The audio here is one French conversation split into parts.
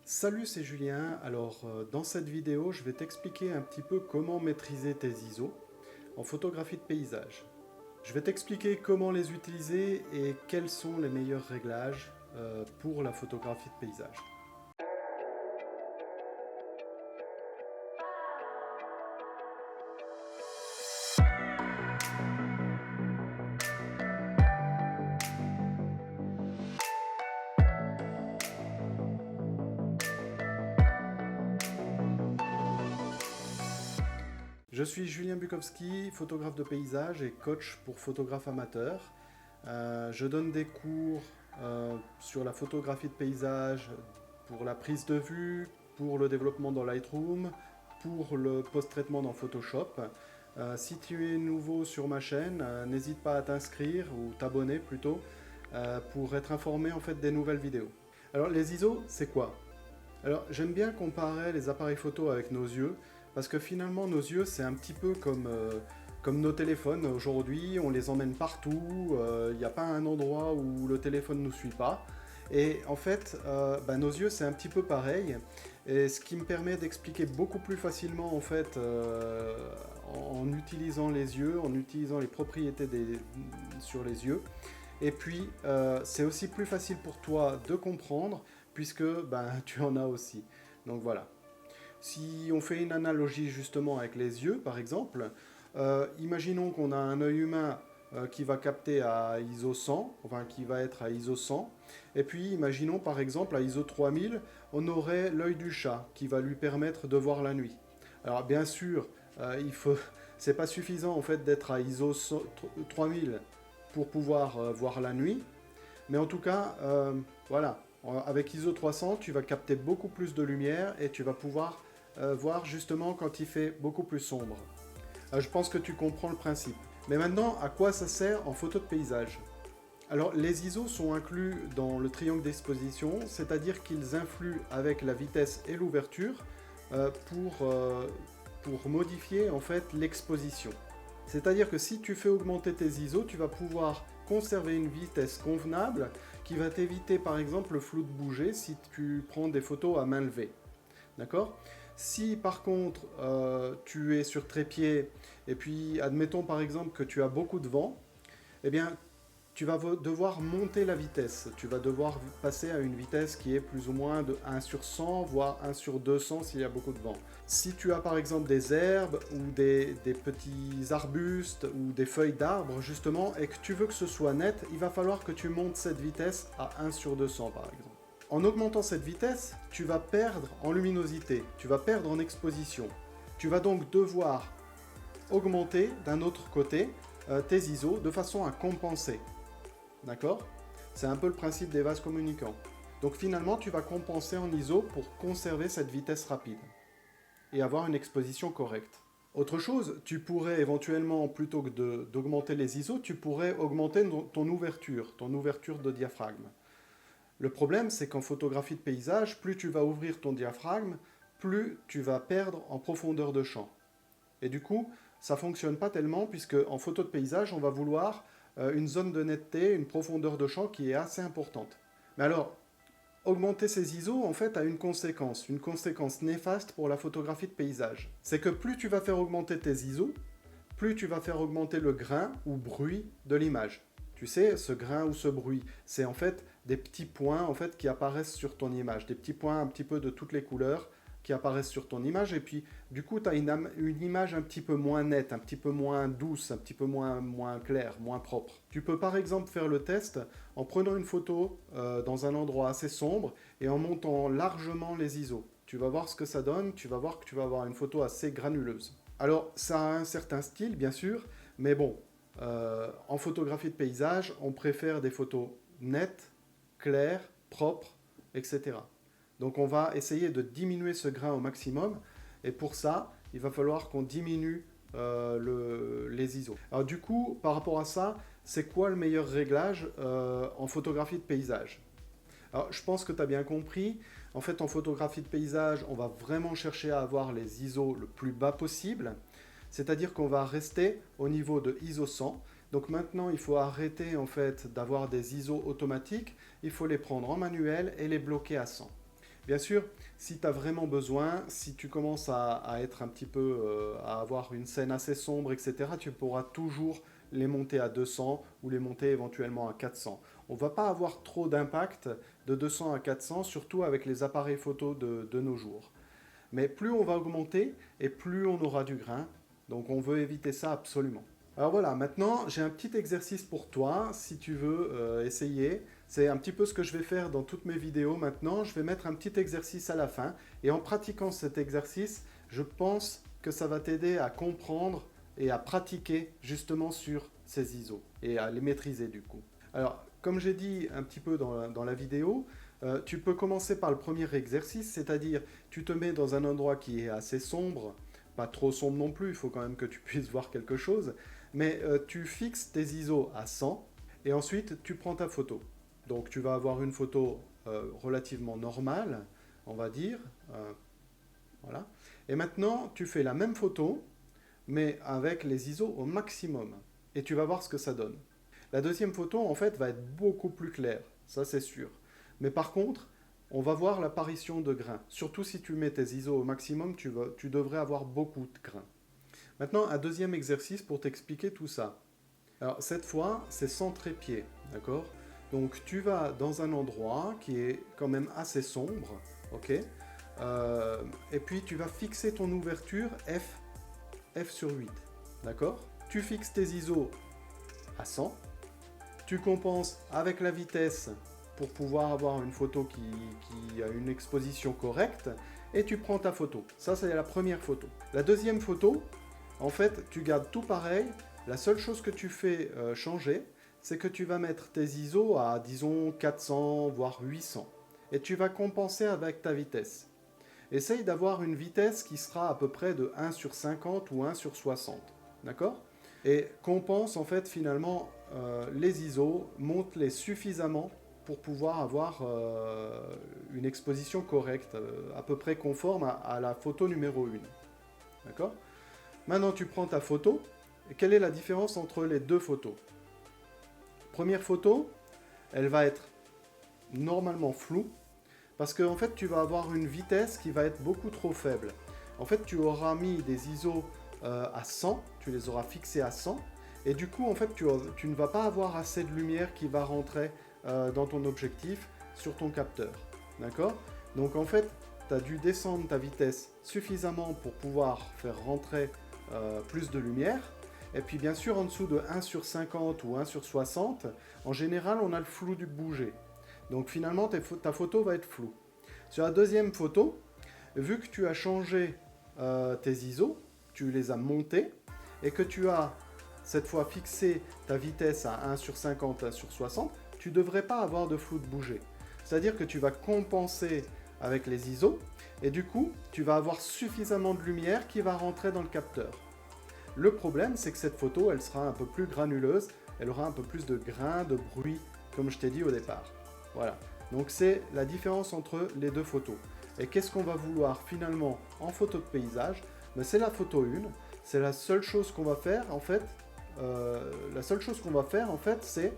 Salut, c'est Julien. Dans cette vidéo, je vais t'expliquer un petit peu comment maîtriser tes ISO en photographie de paysage. Je vais t'expliquer comment les utiliser et quels sont les meilleurs réglages pour la photographie de paysage. Je suis Julien Bukowski, photographe de paysage et coach pour photographes amateurs. Je donne des cours sur la photographie de paysage, pour la prise de vue, pour le développement dans Lightroom, pour le post-traitement dans Photoshop. Si tu es nouveau sur ma chaîne, n'hésite pas à t'inscrire ou t'abonner plutôt pour être informé en fait des nouvelles vidéos. Alors les ISO, c'est quoi? Alors j'aime bien comparer les appareils photo avec nos yeux parce que finalement nos yeux c'est un petit peu comme nos téléphones aujourd'hui, on les emmène partout, il n'y a pas un endroit où le téléphone ne nous suit pas. Et en fait, nos yeux c'est un petit peu pareil, et ce qui me permet d'expliquer beaucoup plus facilement en fait en utilisant les yeux, en utilisant les propriétés sur les yeux. Et puis c'est aussi plus facile pour toi de comprendre puisque tu en as aussi. Donc voilà. Si on fait une analogie justement avec les yeux par exemple, imaginons qu'on a un œil humain qui va capter à ISO 100, enfin qui va être à ISO 100, et puis imaginons par exemple à ISO 3000, on aurait l'œil du chat qui va lui permettre de voir la nuit. Alors bien sûr, c'est pas suffisant en fait d'être à ISO 3000 pour pouvoir voir la nuit, mais en tout cas, voilà, avec ISO 300, tu vas capter beaucoup plus de lumière et tu vas pouvoir voir justement quand il fait beaucoup plus sombre. Je pense que tu comprends le principe. Mais maintenant, à quoi ça sert en photo de paysage? Alors, les ISO sont inclus dans le triangle d'exposition, c'est-à-dire qu'ils influent avec la vitesse et l'ouverture pour modifier en fait l'exposition. C'est-à-dire que si tu fais augmenter tes ISO, tu vas pouvoir conserver une vitesse convenable qui va t'éviter par exemple le flou de bouger si tu prends des photos à main levée. D'accord? Si par contre tu es sur trépied et puis admettons par exemple que tu as beaucoup de vent, eh bien tu vas devoir monter la vitesse. Tu vas devoir passer à une vitesse qui est plus ou moins de 1 sur 100, voire 1 sur 200 s'il y a beaucoup de vent. Si tu as par exemple des herbes ou des petits arbustes ou des feuilles d'arbres justement et que tu veux que ce soit net, il va falloir que tu montes cette vitesse à 1 sur 200 par exemple. En augmentant cette vitesse, tu vas perdre en luminosité, tu vas perdre en exposition. Tu vas donc devoir augmenter d'un autre côté tes ISO de façon à compenser. D'accord? C'est un peu le principe des vases communicants. Donc finalement, tu vas compenser en ISO pour conserver cette vitesse rapide et avoir une exposition correcte. Autre chose, tu pourrais éventuellement, plutôt que d'augmenter les ISO, tu pourrais augmenter ton ouverture de diaphragme. Le problème, c'est qu'en photographie de paysage, plus tu vas ouvrir ton diaphragme, plus tu vas perdre en profondeur de champ. Et du coup, ça ne fonctionne pas tellement, puisque en photo de paysage, on va vouloir une zone de netteté, une profondeur de champ qui est assez importante. Mais alors, augmenter ces ISO, en fait, a une conséquence néfaste pour la photographie de paysage. C'est que plus tu vas faire augmenter tes ISO, plus tu vas faire augmenter le grain ou bruit de l'image. Tu sais, ce grain ou ce bruit, c'est en fait des petits points en fait, qui apparaissent sur ton image, des petits points un petit peu de toutes les couleurs qui apparaissent sur ton image, et puis du coup tu as une image un petit peu moins nette, un petit peu moins douce, un petit peu moins claire, moins propre. Tu peux par exemple faire le test en prenant une photo dans un endroit assez sombre et en montant largement les ISO. Tu vas voir ce que ça donne, tu vas voir que tu vas avoir une photo assez granuleuse. Alors ça a un certain style bien sûr, mais bon, en photographie de paysage, on préfère des photos nettes, claires, propres, etc. Donc on va essayer de diminuer ce grain au maximum, et pour ça, il va falloir qu'on diminue les ISO. Alors du coup, par rapport à ça, c'est quoi le meilleur réglage en photographie de paysage? Alors je pense que tu as bien compris, en fait en photographie de paysage, on va vraiment chercher à avoir les ISO le plus bas possible, c'est-à-dire qu'on va rester au niveau de ISO 100. Donc maintenant, il faut arrêter en fait d'avoir des ISO automatiques, il faut les prendre en manuel et les bloquer à 100. Bien sûr, si tu as vraiment besoin, si tu commences à être un petit peu, à avoir une scène assez sombre, etc., tu pourras toujours les monter à 200 ou les monter éventuellement à 400. On ne va pas avoir trop d'impact de 200 à 400, surtout avec les appareils photo de nos jours. Mais plus on va augmenter et plus on aura du grain. Donc on veut éviter ça absolument. Alors voilà, maintenant j'ai un petit exercice pour toi, si tu veux essayer. C'est un petit peu ce que je vais faire dans toutes mes vidéos maintenant. Je vais mettre un petit exercice à la fin. Et en pratiquant cet exercice, je pense que ça va t'aider à comprendre et à pratiquer justement sur ces ISO et à les maîtriser du coup. Alors, comme j'ai dit un petit peu dans la vidéo, tu peux commencer par le premier exercice, c'est-à-dire tu te mets dans un endroit qui est assez sombre, pas trop sombre non plus, il faut quand même que tu puisses voir quelque chose, mais tu fixes tes ISO à 100 et ensuite tu prends ta photo. Donc tu vas avoir une photo relativement normale, on va dire. Voilà. Et maintenant, tu fais la même photo, mais avec les ISO au maximum. Et tu vas voir ce que ça donne. La deuxième photo, en fait, va être beaucoup plus claire, ça c'est sûr. Mais par contre, on va voir l'apparition de grains. Surtout si tu mets tes ISO au maximum, tu devrais avoir beaucoup de grains. Maintenant, un deuxième exercice pour t'expliquer tout ça. Alors, cette fois, c'est sans trépied, d'accord? Donc, tu vas dans un endroit qui est quand même assez sombre, ok? Et puis, tu vas fixer ton ouverture F sur 8, d'accord? Tu fixes tes ISO à 100, tu compenses avec la vitesse pour pouvoir avoir une photo qui a une exposition correcte, et tu prends ta photo. Ça, c'est la première photo. La deuxième photo, en fait, tu gardes tout pareil. La seule chose que tu fais changer, c'est que tu vas mettre tes ISO à, disons, 400, voire 800. Et tu vas compenser avec ta vitesse. Essaye d'avoir une vitesse qui sera à peu près de 1 sur 50 ou 1 sur 60. D'accord? Et compense en fait finalement les ISO, monte-les suffisamment pour pouvoir avoir une exposition correcte, à peu près conforme à la photo numéro 1. D'accord? Maintenant tu prends ta photo, et quelle est la différence entre les deux photos? Première photo, elle va être normalement floue, parce qu'en fait tu vas avoir une vitesse qui va être beaucoup trop faible. En fait tu auras mis des ISO à 100, tu les auras fixés à 100, et du coup en fait tu ne vas pas avoir assez de lumière qui va rentrer dans ton objectif sur ton capteur. D'accord? Donc en fait tu as dû descendre ta vitesse suffisamment pour pouvoir faire rentrer plus de lumière. Et puis bien sûr en dessous de 1 sur 50 ou 1 sur 60, en général on a le flou du bouger. Donc finalement ta photo va être floue. Sur la deuxième photo, vu que tu as changé tes ISO, tu les as montés, et que tu as cette fois fixé ta vitesse à 1 sur 50, 1 sur 60, tu ne devrais pas avoir de flou de bouger. C'est-à-dire que tu vas compenser avec les ISO, et du coup, tu vas avoir suffisamment de lumière qui va rentrer dans le capteur. Le problème, c'est que cette photo, elle sera un peu plus granuleuse, elle aura un peu plus de grains, de bruit, comme je t'ai dit au départ. Voilà. Donc c'est la différence entre les deux photos. Et qu'est-ce qu'on va vouloir finalement en photo de paysage? Ben, c'est la photo 1. C'est la seule chose qu'on va faire en fait. C'est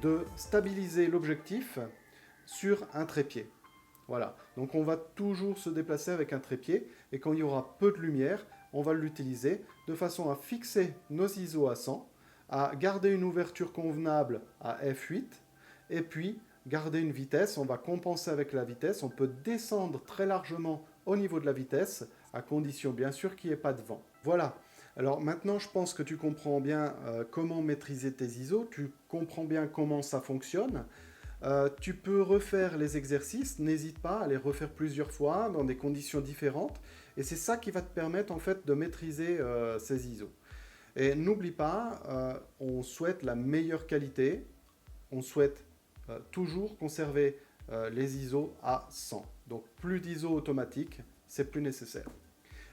de stabiliser l'objectif sur un trépied. Voilà. Donc on va toujours se déplacer avec un trépied, et quand il y aura peu de lumière, on va l'utiliser de façon à fixer nos ISO à 100, à garder une ouverture convenable à f8, et puis garder une vitesse. On va compenser avec la vitesse. On peut descendre très largement au niveau de la vitesse, à condition bien sûr qu'il n'y ait pas de vent. Voilà. Alors maintenant, je pense que tu comprends bien comment maîtriser tes ISO, tu comprends bien comment ça fonctionne. Tu peux refaire les exercices, n'hésite pas à les refaire plusieurs fois dans des conditions différentes, et c'est ça qui va te permettre en fait de maîtriser ces ISO. Et n'oublie pas, on souhaite la meilleure qualité, on souhaite toujours conserver les ISO à 100. Donc plus d'ISO automatique, c'est plus nécessaire.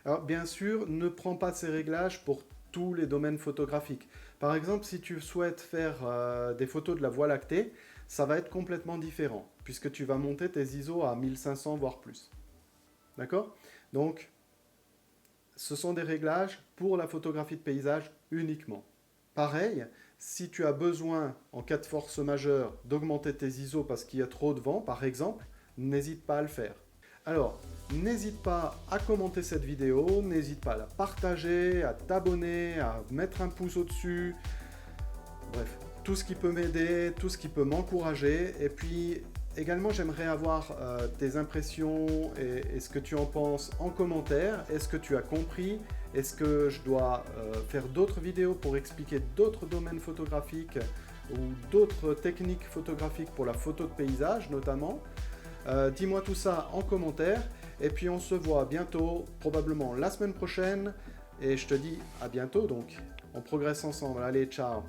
Alors bien sûr, ne prends pas ces réglages pour tous les domaines photographiques. Par exemple, si tu souhaites faire des photos de la Voie lactée, ça va être complètement différent, puisque tu vas monter tes ISO à 1500 voire plus. D'accord? Donc, ce sont des réglages pour la photographie de paysage uniquement. Pareil, si tu as besoin, en cas de force majeure, d'augmenter tes ISO parce qu'il y a trop de vent, par exemple, n'hésite pas à le faire. Alors, n'hésite pas à commenter cette vidéo, n'hésite pas à la partager, à t'abonner, à mettre un pouce au-dessus. Bref, tout ce qui peut m'aider, tout ce qui peut m'encourager. Et puis également, j'aimerais avoir tes impressions et ce que tu en penses en commentaire. Est-ce que tu as compris? Est-ce que je dois faire d'autres vidéos pour expliquer d'autres domaines photographiques ou d'autres techniques photographiques pour la photo de paysage notamment? Dis-moi tout ça en commentaire. Et puis on se voit bientôt, probablement la semaine prochaine. Et je te dis à bientôt donc. On progresse ensemble. Allez, ciao!